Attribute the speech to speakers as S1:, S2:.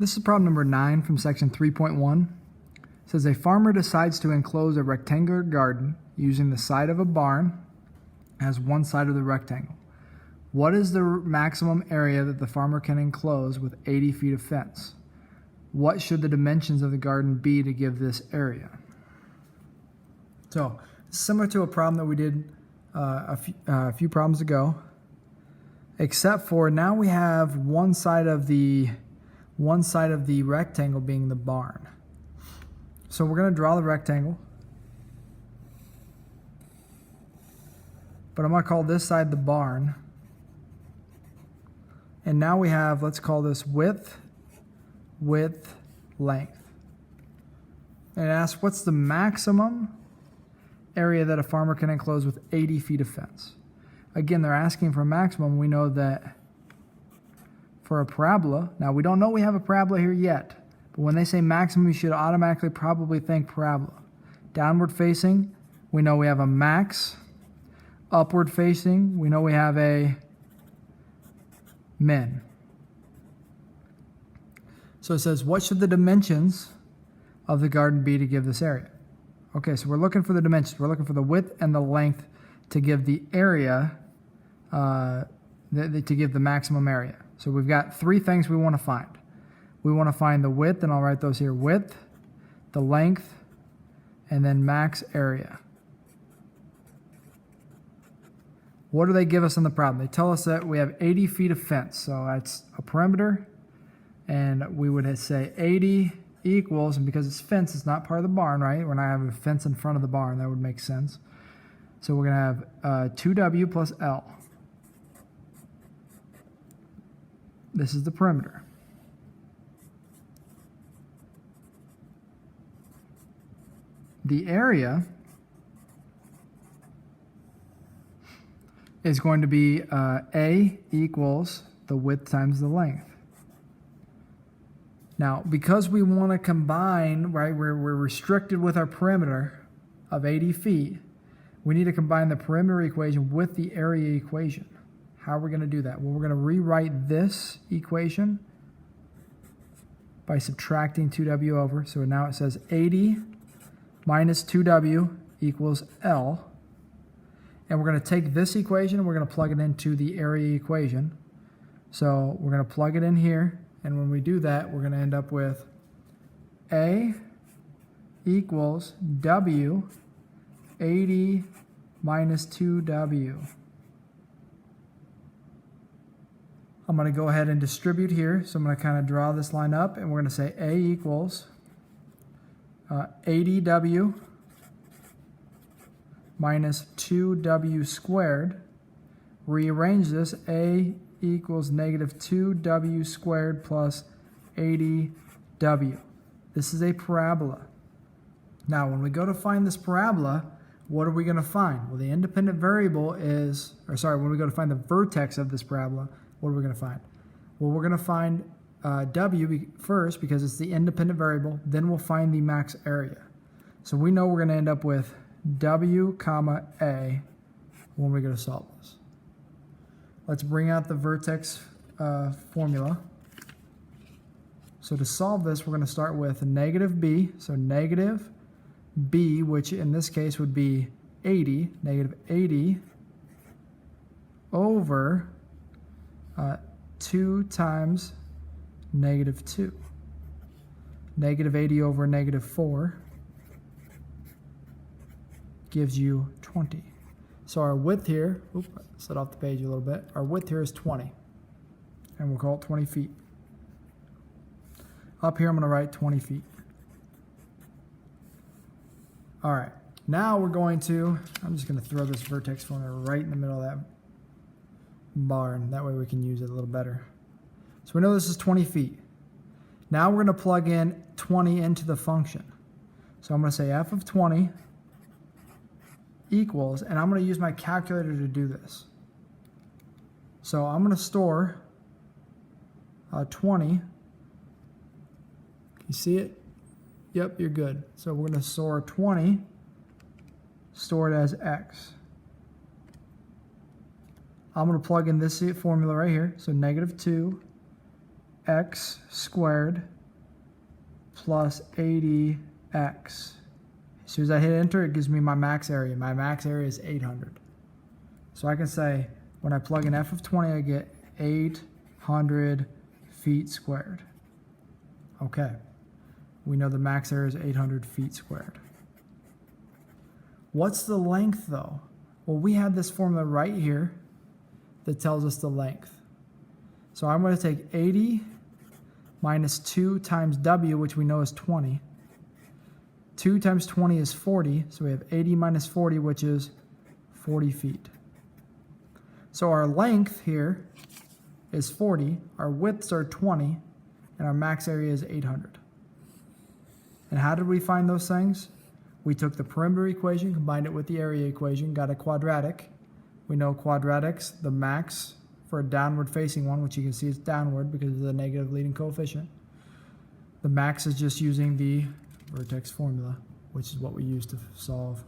S1: This is problem number 9 from section 3.1. It says a farmer decides to enclose a rectangular garden using the side of a barn as one side of the rectangle. What is the maximum area that the farmer can enclose with 80 feet of fence? What should the dimensions of the garden be to give this area? So, similar to a problem that we did a few problems ago, except for now we have one side of the rectangle being the barn. So we're going to draw the rectangle, but I'm going to call this side the barn. And now we have, let's call this width, length. And it asks, what's the maximum area that a farmer can enclose with 80 feet of fence? Again, they're asking for a maximum. We know that for a parabola, now we don't know we have a parabola here yet, but when they say maximum, you should automatically probably think parabola. Downward facing, we know we have a max. Upward facing, we know we have a min. So it says, what should the dimensions of the garden be to give this area? Okay, so we're looking for the dimensions. We're looking for the width and the length to give the area, to give the maximum area. So we've got three things we want to find. We want to find the width, and I'll write those here: width, the length, and then max area. What do they give us in the problem? They tell us that we have 80 feet of fence. So that's a perimeter, and we would say 80 equals, and because it's fence, it's not part of the barn, right? We're not having a fence in front of the barn. That would make sense. So we're going to have 2W plus L. This is the perimeter. The area is going to be A equals the width times the length. Now, because we want to combine, right, we're restricted with our perimeter of 80 feet, we need to combine the perimeter equation with the area equation. How are we going to do that? Well, we're going to rewrite this equation by subtracting 2W over. So now it says 80 minus 2W equals L. And we're going to take this equation and we're going to plug it into the area equation. So we're going to plug it in here. And when we do that, we're going to end up with A equals W 80 minus 2W. I'm going to go ahead and distribute here. So I'm going to kind of draw this line up, and we're going to say A equals 80W minus 2W squared. Rearrange this. A equals negative 2W squared plus 80W. This is a parabola. Now, when we go to find this parabola, what are we going to find? Well, the independent variable is, when we go to find the vertex of this parabola, what are we going to find? Well, we're going to find W first because it's the independent variable. Then we'll find the max area. So we know we're going to end up with W comma A when we go to solve this. Let's bring out the vertex formula. So to solve this, we're going to start with negative B. So negative B, which in this case would be 80, negative 80 over 2 times negative 2. Negative 80 over negative 4 gives you 20. So our width here, slid off the page a little bit, our width here is 20. And we'll call it 20 feet. Up here I'm going to write 20 feet. All right, now we're going to, I'm just going to throw this vertex formula right in the middle of that barn. That way we can use it a little better. So we know this is 20 feet. Now we're going to plug in 20 into the function. So I'm going to say f of 20 equals, and I'm going to use my calculator to do this. So I'm going to store 20. You see it? Yep, you're good. So we're going to store 20, store it as x. I'm going to plug in this formula right here. So negative 2 x squared plus 80x. As soon as I hit enter, it gives me my max area. My max area is 800. So I can say when I plug in f of 20, I get 800 feet squared. Okay, we know the max area is 800 feet squared. What's the length though? Well, we have this formula right here that tells us the length. So I'm going to take 80 minus 2 times w, which we know is 20. 2 times 20 is 40, so we have 80 minus 40, which is 40 feet. So our length here is 40, our widths are 20, and our max area is 800. And how did we find those things? We took the perimeter equation, combined it with the area equation, got a quadratic. We know quadratics, the max for a downward facing one, which you can see is downward because of the negative leading coefficient. The max is just using the vertex formula, which is what we use to solve.